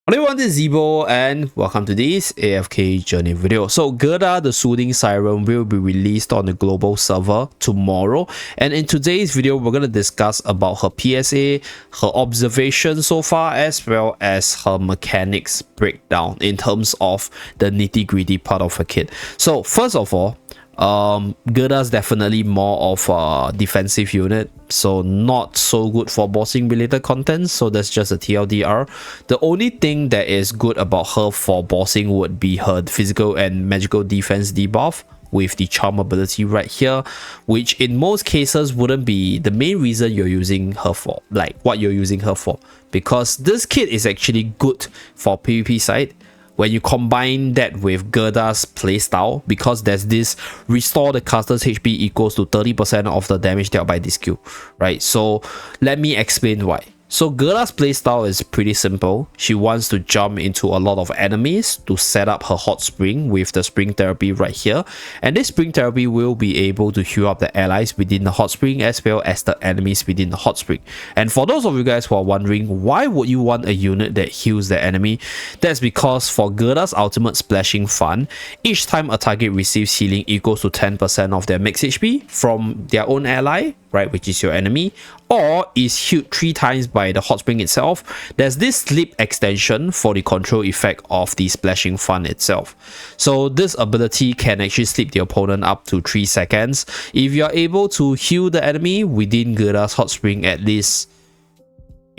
Hello everyone, this is Zeeebo and welcome to this AFK journey video. So Gerda, the Soothing Siren, will be released on the global server tomorrow, and in today's video we're going to discuss about her PSA, her observations so far, as well as her mechanics breakdown in terms of the nitty-gritty part of her kit. So first of all, Gerda's definitely more of a defensive unit, so not so good for bossing related content, so that's just a TLDR. The only thing that is good about her for bossing would be her physical and magical defense debuff with the charm ability right here, which in most cases wouldn't be the main reason you're using her for, like what you're using her for, because this kit is actually good for PvP side when you combine that with Gerda's playstyle, because there's this restore the caster's HP equals to 30% of the damage dealt by this skill, right? So let me explain why. So Gerda's playstyle is pretty simple. She wants to jump into a lot of enemies to set up her hot spring with the spring therapy right here, and this spring therapy will be able to heal up the allies within the hot spring as well as the enemies within the hot spring. And for those of you guys who are wondering why would you want a unit that heals the enemy, that's because for Gerda's ultimate Splashing Fun, each time a target receives healing equals to 10% of their max HP from their own ally, right, which is your enemy, or is healed 3 times by the hot spring itself, there's this sleep extension for the control effect of the Splashing Fun itself. So this ability can actually sleep the opponent up to 3 seconds if you're able to heal the enemy within Gerda's hot spring at least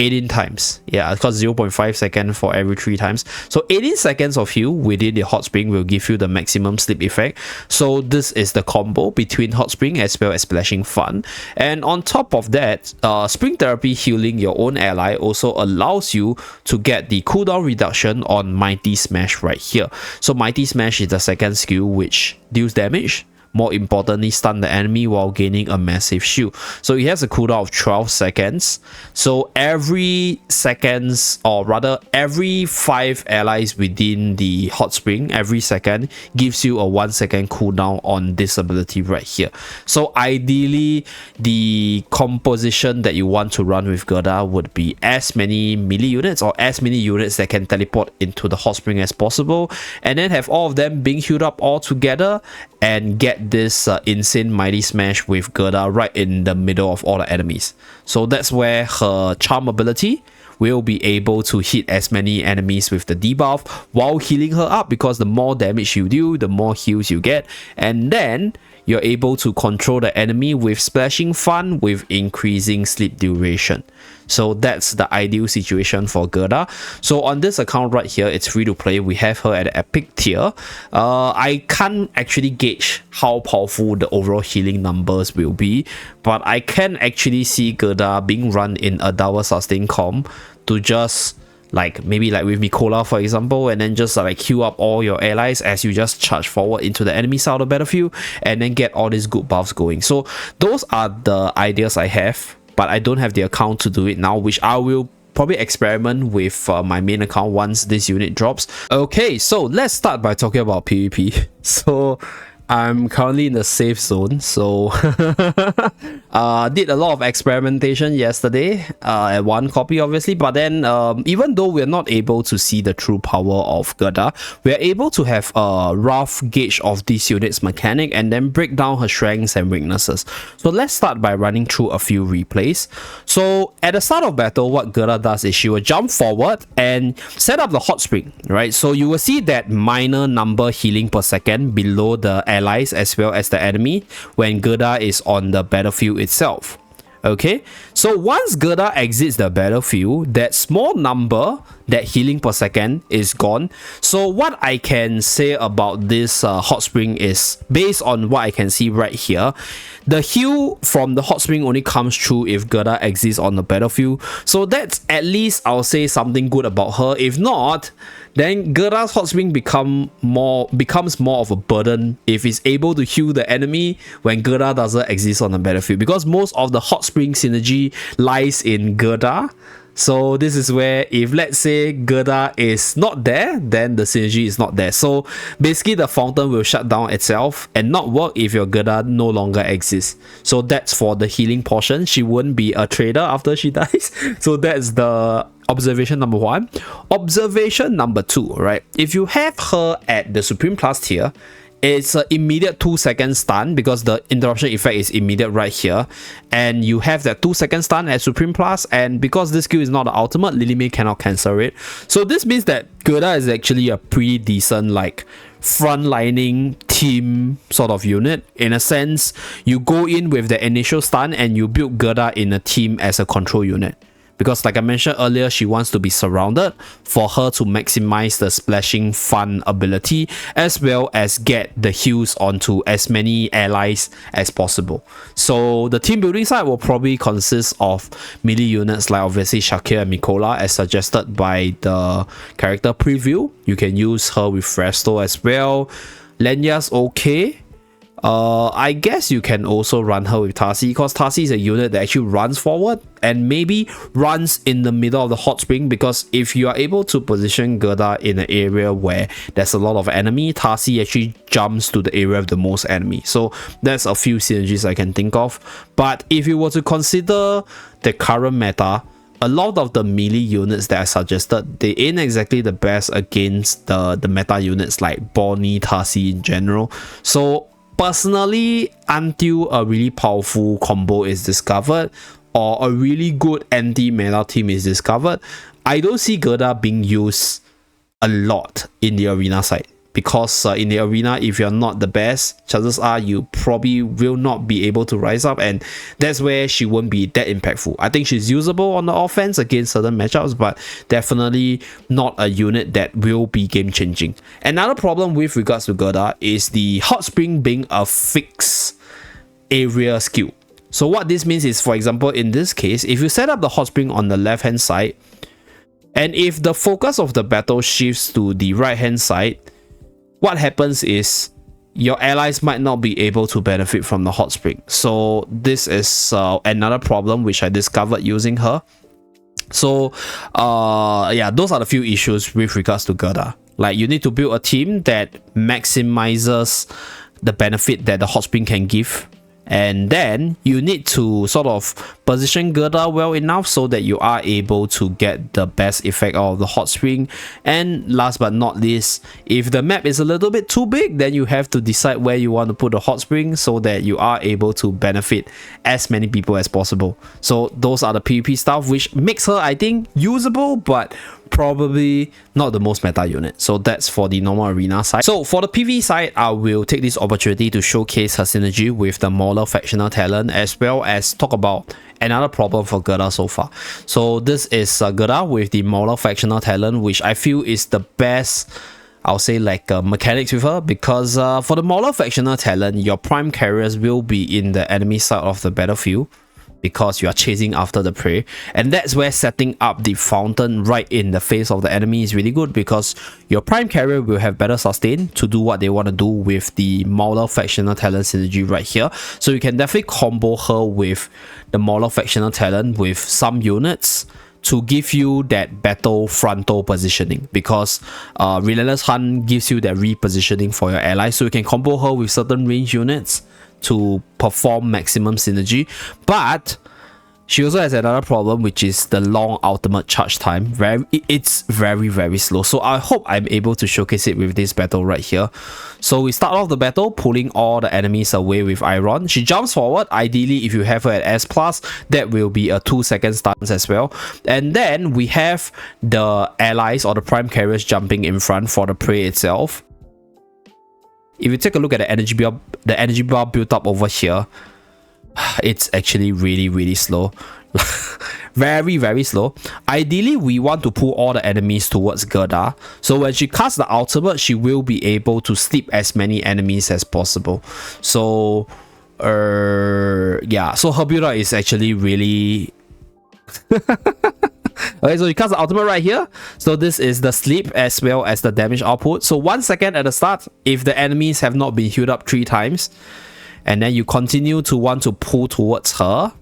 18 times. Yeah, it costs 0.5 seconds for every 3 times. So 18 seconds of heal within the hot spring will give you the maximum sleep effect. So this is the combo between hot spring as well as Splashing Fun. And on top of that, spring therapy healing your own ally also allows you to get the cooldown reduction on Mighty Smash right here. So Mighty Smash is the second skill which deals damage, more importantly stun the enemy while gaining a massive shield. So it has a cooldown of 12 seconds. So every seconds, or rather every 5 allies within the hot spring, every second gives you a 1 second cooldown on this ability right here. So ideally the composition that you want to run with Gerda would be as many melee units or as many units that can teleport into the hot spring as possible, and then have all of them being healed up all together and get this insane Mighty Smash with Gerda right in the middle of all the enemies. So that's where her charm ability will be able to hit as many enemies with the debuff while healing her up, because the more damage you do, the more heals you get, and then you're able to control the enemy with Splashing Fun with increasing sleep duration. So that's the ideal situation for Gerda. So on this account right here, it's free to play. We have her at the epic tier. I can't actually gauge how powerful the overall healing numbers will be, but I can actually see Gerda being run in a Dower sustain comp to just maybe with Mikola for example, and then just queue up all your allies as you just charge forward into the enemy side of the battlefield and then get all these good buffs going. So those are the ideas I have, but I don't have the account to do it now, which I will probably experiment with my main account once this unit drops. Okay, so let's start by talking about PvP. So I'm currently in the safe zone, so did a lot of experimentation yesterday at one copy obviously, but then even though we're not able to see the true power of Gerda, we're able to have a rough gauge of this unit's mechanic and then break down her strengths and weaknesses. So let's start by running through a few replays. So at the start of battle, what Gerda does is she will jump forward and set up the hot spring, right? So you will see that minor number healing per second below the allies as well as the enemy when Gerda is on the battlefield itself. Okay, so once Gerda exits the battlefield, that small number, that healing per second, is gone. So what I can say about this hot spring is, based on what I can see right here, the heal from the hot spring only comes through if Gerda exits on the battlefield. So that's at least, I'll say, something good about her. If not, then Gerda's hot spring becomes more of a burden if it's able to heal the enemy when Gerda doesn't exist on the battlefield, because most of the hot spring synergy lies in Gerda. So this is where, if let's say Gerda is not there, then the synergy is not there. So basically the fountain will shut down itself and not work if your Gerda no longer exists. So that's for the healing portion. She won't be a trader after she dies. So that's the observation number 1. Observation number 2, right? If you have her at the Supreme Plus tier, it's an immediate 2-second stun because the interruption effect is immediate right here, and you have that 2-second stun at Supreme Plus, and because this skill is not the ultimate, Lily May cannot cancel it. So this means that Gerda is actually a pretty decent like frontlining team sort of unit. In a sense, you go in with the initial stun and you build Gerda in a team as a control unit. Because like I mentioned earlier, she wants to be surrounded for her to maximize the splashing fun ability as well as get the heals onto as many allies as possible. So the team building side will probably consist of melee units like obviously Shakir and Mikola as suggested by the character preview. You can use her with Fresto as well. Lenya's okay. I guess you can also run her with Tarsi because Tarsi is a unit that actually runs forward and maybe runs in the middle of the hot spring, because if you are able to position Gerda in an area where there's a lot of enemy, Tarsi actually jumps to the area of the most enemy. So that's a few synergies I can think of. But if you were to consider the current meta, a lot of the melee units that I suggested, they ain't exactly the best against the meta units like Bonnie, Tarsi in general. So personally, until a really powerful combo is discovered or a really good anti-meta team is discovered, I don't see Gerda being used a lot in the arena side. Because in the arena, if you're not the best, chances are you probably will not be able to rise up, and that's where she won't be that impactful. I think she's usable on the offense against certain matchups, but definitely not a unit that will be game-changing. Another problem with regards to Gerda is the hot spring being a fixed area skill. So what this means is, for example, in this case, if you set up the hot spring on the left-hand side, and if the focus of the battle shifts to the right-hand side, what happens is your allies might not be able to benefit from the hot spring. So this is another problem which I discovered using her. So yeah, those are the few issues with regards to Gerda. Like, you need to build a team that maximizes the benefit that the hot spring can give, and then you need to sort of position Gerda well enough so that you are able to get the best effect out of the hot spring. And last but not least, if the map is a little bit too big, then you have to decide where you want to put the hot spring so that you are able to benefit as many people as possible. So those are the PvP stuff which makes her, I think, usable, but probably not the most meta unit. So that's for the normal arena side. So for the PvE side, I will take this opportunity to showcase her synergy with the Mauler factional talent, as well as talk about another problem for Gerda so far. So this is Gerda with the Mauler factional talent, which I feel is the best, I'll say, like mechanics with her, because for the Mauler factional talent, your prime carriers will be in the enemy side of the battlefield, because you are chasing after the prey, and that's where setting up the fountain right in the face of the enemy is really good, because your prime carrier will have better sustain to do what they want to do with the Mauler factional talent synergy right here. So you can definitely combo her with the Mauler factional talent with some units to give you that battle frontal positioning, because Relentless Hunt gives you that repositioning for your allies, so you can combo her with certain range units to perform maximum synergy. But she also has another problem, which is the long ultimate charge time. It's very slow. So I hope I'm able to showcase it with this battle right here. So we start off the battle pulling all the enemies away with Iron. She jumps forward. Ideally, if you have her at S+, that will be a 2-second stance as well. And then we have the allies or the prime carriers jumping in front for the prey itself. If you take a look at the energy bar built up over here, it's actually really slow. very slow. Ideally, we want to pull all the enemies towards Gerda, so when she casts the ultimate, she will be able to sleep as many enemies as possible. So yeah, so her build up is actually really okay, so you cast the ultimate right here. So this is the sleep as well as the damage output. So 1 second at the start if the enemies have not been healed up 3 times, and then you continue to want to pull towards her.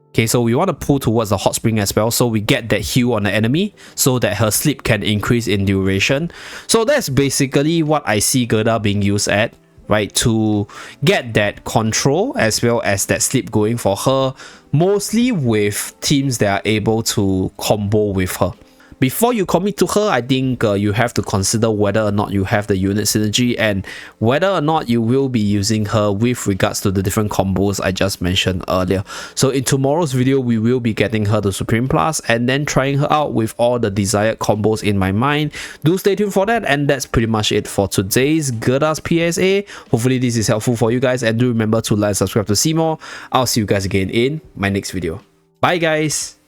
Okay, so we want to pull towards the hot spring as well, so we get that heal on the enemy so that her sleep can increase in duration. So that's basically what I see Gerda being used at right, to get that control as well as that sleep going for her, mostly with teams that are able to combo with her. Before you commit to her, I think you have to consider whether or not you have the unit synergy and whether or not you will be using her with regards to the different combos I just mentioned earlier. So in tomorrow's video, we will be getting her to Supreme Plus and then trying her out with all the desired combos in my mind. Do stay tuned for that, and that's pretty much it for today's Gerda's PSA. Hopefully this is helpful for you guys, and do remember to like and subscribe to see more. I'll see you guys again in my next video. Bye guys!